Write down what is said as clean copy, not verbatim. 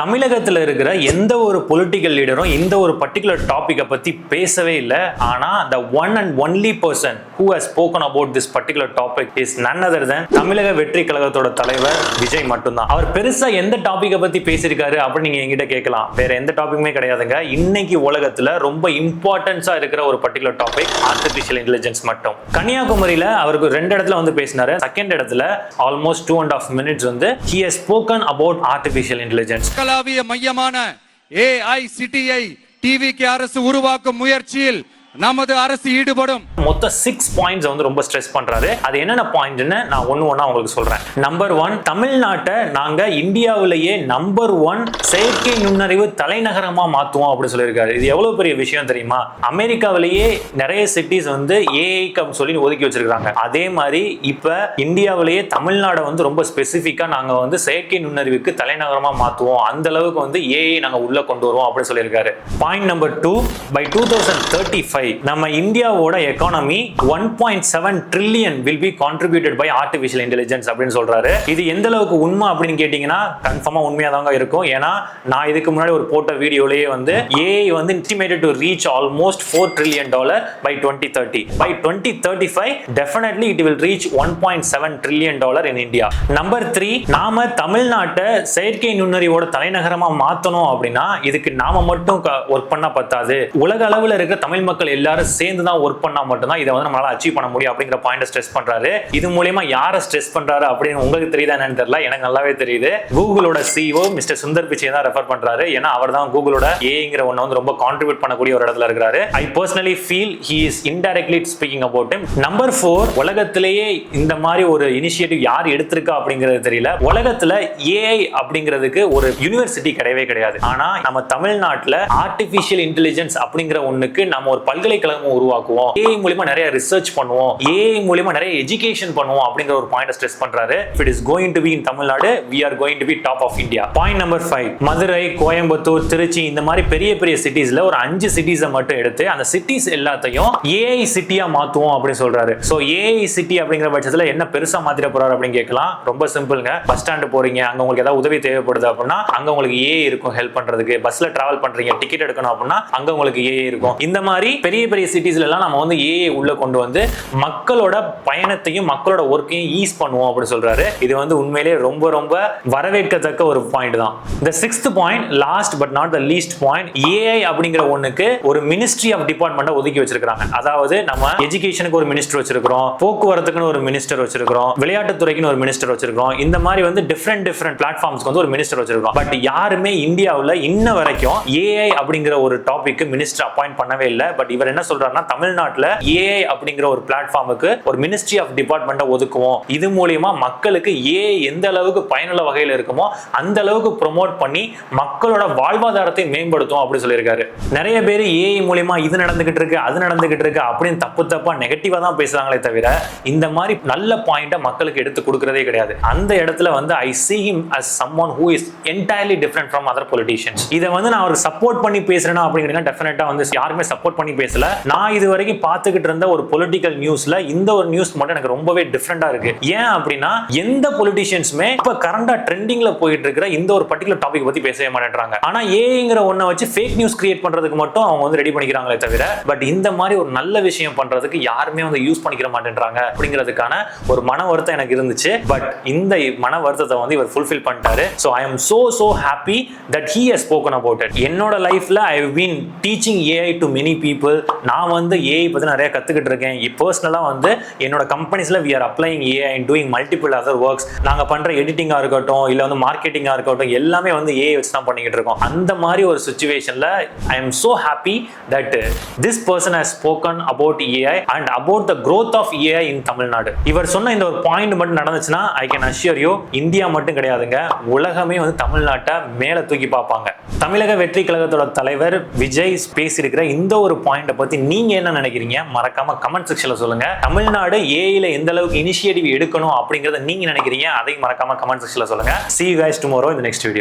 தமிழகத்துல இருக்கிற எந்த ஒரு பொலிட்டிக்கல் லீடரும் இந்த ஒரு பர்டிகுலர் டாபிக்கை பத்தி பேசவே இல்லை. ஆனா the one and only person who has spoken about this particular topic is none other than தமிழக வெற்றி கழகத்தோட தலைவர் விஜய் மட்டும்தான். அவர் பெருசா எந்த டாபிக்கை பத்தி பேசியிருக்காரு அப்படின்னு நீங்க என்கிட்ட கேட்கலாம். வேற எந்த டாபிக்குமே கிடையாதுங்க. இன்னைக்கு உலகத்துல ரொம்ப இம்பார்ட்டன்ஸா இருக்கிற ஒரு பர்டிகுலர் டாபிக் ஆர்டிபிஷியல் இன்டெலிஜென்ஸ் மட்டும். கன்னியாகுமரியில அவருக்கு 2 இடத்துல வந்து பேசினாரு. செகண்ட் இடத்துல ஆல்மோஸ்ட் 2.5 minutes வந்து he has spoken about artificial intelligence. கலாவிய மையமான AICTI TVK அரசு உருவாக்கும் முயற்சியில் நமது அரசு ஈடுபடும். மொத்தம் 6 பாயிண்ட்ஸ் வந்து ரொம்ப ஸ்ட்ரெஸ் பண்றாரு. அது என்னென்ன பாயிண்ட்னு நான் ஒண்ணா உங்களுக்கு சொல்றேன். நம்பர் 1, தமிழ்நாட்டை நாங்க இந்தியாவிலேயே நம்பர் 1 செயற்கை நுண்ணறிவு தலைநகரமா மாத்துவோம் அப்படி சொல்லியிருக்காரு. இது எவ்வளவு பெரிய விஷயம் தெரியுமா? அமெரிக்காவிலேயே நிறைய சிட்டிஸ் வந்து ஏஐக்கு சொல்லி ஒதுக்கி வச்சிருக்காங்க. அதே மாதிரி இப்ப இந்தியாவிலேயே தமிழ்நாடை வந்து ரொம்ப ஸ்பெசிபிக்கா நாங்க வந்து செயற்கை நுண்ணறிவுக்கு தலைநகரமா மாத்துவோம். அந்த அளவுக்கு வந்து ஏஐ நாங்க உள்ள கொண்டு வருவோம் அப்படின்னு சொல்லியிருக்காரு. பாயிண்ட் நம்பர் 2, by 2035 நம்ம இந்தியாவோட economy 1.7 trillion will be contributed by artificial intelligence அப்படின்னு சொல்றாரு. இது எந்த அளவுக்கு உண்மை அப்படின்னு கேட்டீங்கன்னா கன்ஃபார்மா உண்மையா தாங்க இருக்கும். ஏன்னா நான் இதுக்கு முன்னாடி ஒரு போட்ட வீடியோலயே வந்து AI வந்து estimated to reach almost $4 trillion by 2030. By 2035 definitely it will reach 1.7 trillion in India. Number 3, நாம தமிழ்நாட்டை செயற்கை நுண்ணறிவோட தலைநகரமா மாத்தணும் அப்படின்னா இதுக்கு நாம மட்டும் ஒர்க் பண்ணா பத்தாது. உலக அளவில் இருக்கிற தமிழ் மக்கள் எல்லாரும் சேர்ந்து தான் ஒர்க் பண்ணா மட்டும்தான் இதை வந்து நம்மளால அச்சீவ் பண்ண முடியும் அப்படிங்கிற பாயிண்ட் ஸ்ட்ரெஸ் பண்றாரு. இது மூலமா யாரை ஸ்ட்ரெஸ் பண்றாரு அப்படின்னு உங்களுக்கு தெரியுதா என்னன்னு தெரியல. எனக்கு நல்லாவே தெரியுது. கூகுளோட CEO மிஸ்டர் சுந்தர் பிச்சை தான் ரெஃபர் பண்றாரு. ஏன்னா அவர் தான் கூகுளோட ஏங்கிற ஒண்ணு வந்து ரொம்ப கான்ட்ரிபியூட் பண்ணக்கூடிய ஒரு இடத்துல இருக்காரு. I personally feel he is indirectly speaking about him. Number 4, உலகத்திலேயே இந்த மாதிரி ஒரு இனிஷியேட்டிவ் யார் எடுத்திருக்கா அப்படிங்கிறது தெரியல. உலகத்துல AI அப்படிங்கிறதுக்கு ஒரு யூனிவர்சிட்டி கிடையவே கிடையாது. ஆனா நம்ம தமிழ்நாட்டுல ஆர்டிபிஷியல் இன்டெலிஜென்ஸ் அப்படிங்கிற ஒண்ணுக்கு நம்ம ஒரு பல்கலைக்கழகம் உருவாக்குவோம். AI மூலமா நிறைய ரிசர்ச் பண்ணுவோம். AI மூலமா நிறைய எஜுகேஷன் பண்ணுவோம் அப்படிங்கிற ஒரு பாயிண்ட் ஸ்ட்ரெஸ் பண்றாரு. If it is going to be in Tamil Nadu, we are going to be top of India. Point number 5, Madurai, Coimbatore, Trichy இந்த மாதிரி பெரிய பெரிய சிட்டிஸ்ல ஒரு 5 சிட்டிஸை மட்டும் எடுத்து அந்த சிட்டிஸ் எல்லாத்தையும் AI சிட்டியா மாத்துவோம் அப்படின்னு சொல்றாரு. சோ AI சிட்டி அப்படிங்கிற பட்சத்துல என்ன பெருசா மாத்திர போறாரு அப்படின்னு கேட்கலாம். ரொம்ப சிம்பிள்ங்க. பஸ் ஸ்டாண்ட் போறீங்க, அங்க உங்களுக்கு ஏதாவது உதவி தேவைப்படுது அப்படின்னா அங்க உங்களுக்கு AI இருக்கும் ஹெல்ப் பண்றதுக்கு. பஸ்ல டிராவல் பண்றீங்க, டிக்கெட் எடுக்கணும் அப்படின்னா அங்க உங்களுக்கு AI இருக்கும். இந்த மாதிரி பெரிய பெரிய சிட்டிஸ்ல எல்லாம் நம்ம வந்து AI உள்ள கொண்டு வந்து மக்களோட பயணத்தையும் மக்களோட ஒர்க்கையும் ஈஸ் பண்ணுவோம் அப்படி சொல்றாரு. இது வந்து உண்மையிலேயே ரொம்ப ரொம்ப வரவேற்கத்தக்க ஒரு பாயிண்ட் தான். இந்த 6th point, last but not the least point, AI அப்படிங்கிற ஒண்ணுக்கு ஒரு மினிஸ்ட்ரி ஆஃப் டிபார்ட்மெண்ட் ஒதுக்கி வச்சிருக்காங்க. அதாவது நம்ம எஜுகேஷனுக்கு ஒரு மினிஸ்டர் வச்சிருக்கிறோம், போக்குவரத்துக்குன்னு ஒரு மினிஸ்டர் வச்சிருக்கிறோம், விளையாட்டுத்துறைக்குன்னு ஒரு மினிஸ்டர் வச்சிருக்கிறோம். இந்த மாதிரி வந்து டிஃபரெண்ட் பிளாட்ஃபார்ம்ஸ்க்கு வந்து ஒரு மினிஸ்டர் வச்சிருக்கோம். பட் யாருமே இந்தியாவில் இன்ன வரைக்கும் AI அப்படிங்கிற ஒரு டாபிக் மினிஸ்டர் அப்பாயிண்ட் பண்ணவே இல்லை. பட் இவர் என்ன சொல்றாருன்னா தமிழ்நாட்டுல AI அப்படிங்கிற ஒரு பிளாட்ஃபார்முக்கு ஒரு மினிஸ்ட்ரி ஆஃப் டிபார்ட்மெண்ட் ஒதுக்குவோம். இது மூலமா மக்களுக்கு AI எந்த அளவுக்கு பயனுள்ள வகையில் இருக்குமோ அந்த அளவுக்கு ப்ரோமோட் பண்ணி மக்களோட வாழ்வாதாரத்தை மேம்படுத்தும் அப்படி சொல்லியிருக்காரு. நிறைய பேர் AI மூலமா இது நடந்துகிட்டு இருக்கு அது நடந்துகிட்டு இருக்கு அப்படின்னு தப்பா நெகட்டிவா தான் பேசுறாங்களே தவிர இந்த மாதிரி நல்ல பாயிண்ட மக்களுக்கு எடுத்து கொடுக்கறதே கிடையாது. அந்த இடத்துல வந்து I see him as someone who is entirely different from other politicians. இதை வந்து நான் அவருக்கு சப்போர்ட் பண்ணி பேசுறேன்னா அப்படிங்கிறீங்க டெஃபினட்டா வந்து யாருமே சப்போர்ட் பண்ணி பேசல. நான் இது வரைக்கும் பார்த்துக்கிட்டு இருந்த ஒரு பொலிட்டிக்கல் நியூஸ்ல இந்த ஒரு நியூஸ் மட்டும் எனக்கு ரொம்பவே டிஃபரெண்டா இருக்கு. ஏன் அப்படின்னா எந்த பொலிட்டிஷியன்ஸுமே இப்ப கரண்டா ட்ரெண்டிங்ல போயிட்டு இருக்கிற இந்த ஒரு பர்டிகுலர் டாபிக் பத்தி பேசவே மாட்டேன்றாங்க. ஆனா ஏங்கிற ஒன்ன வச்சு ஃபேக் நியூஸ் கிரியேட் பண்றதுக்கு மட்டும் அவங்க வந்து ரெடி பண்ணிக்கிறாங்களே தவிர பட் இந்த மாதிரி ஒரு நல்ல விஷயம் பண்றதுக்கு யாருமே வந்து யூஸ் பண்ணிக்கிற மாட்டேன்றாங்க அப்படிங்கிறதுக்கான ஒரு மன வருத்தம் எனக்கு இருந்துச்சு. பட் இந்த மன வருத்தத்தை வந்து இவர் ஃபுல்ஃபில் பண்ணிட்டாரு. So I am so happy that he has spoken about it. என்னோட லைஃப்ல I have been teaching AI to many people. நான் வந்து AI பத்தி நிறைய கத்துக்கிட்டு இருக்கேன். பர்சனலா வந்து என்னோட கம்பெனிஸ்ல we are applying AI and doing multiple other works. நாங்க பண்ற எடிட்டிங்கா இருக்கட்டும் இல்ல வந்து மார்க்கெட்டிங்கா இருக்கட்டும் எல்லாமே வந்து AI வச்சு தான் பண்ணிக்கிட்டு இருக்கோம். அந்த மாதிரி ஒரு சிச்சுவேஷன்ல I am so happy that this person has spoken about AI and about the growth of AI in Tamil Nadu. இவர் சொன்ன இந்த ஒரு பாயிண்ட் மட்டும் நடந்துச்சுன்னா I can assure you India மட்டும் கிடையாதுங்க, உலகமே வந்து தமிழ்நாட்டை மேல தூக்கி பார்ப்பாங்க. தமிழக வெற்றி கழகத்தோட தலைவர் விஜய் பேசியிருக்கிற இந்த ஒரு பாயிண்ட பத்தி நீங்க என்ன நினைக்கிறீங்க? மறக்காம கமெண்ட் செக்ஷன்ல சொல்லுங்க. தமிழ்நாடு ஏஐல எந்த அளவுக்கு இனிஷியேட்டிவ் எடுக்கணும் அப்படிங்கறத நீங்க நினைக்கிறீங்க? அதையும் மறக்காம கமெண்ட் செக்ஷன்ல சொல்லுங்க. See you guys tomorrow in the next video.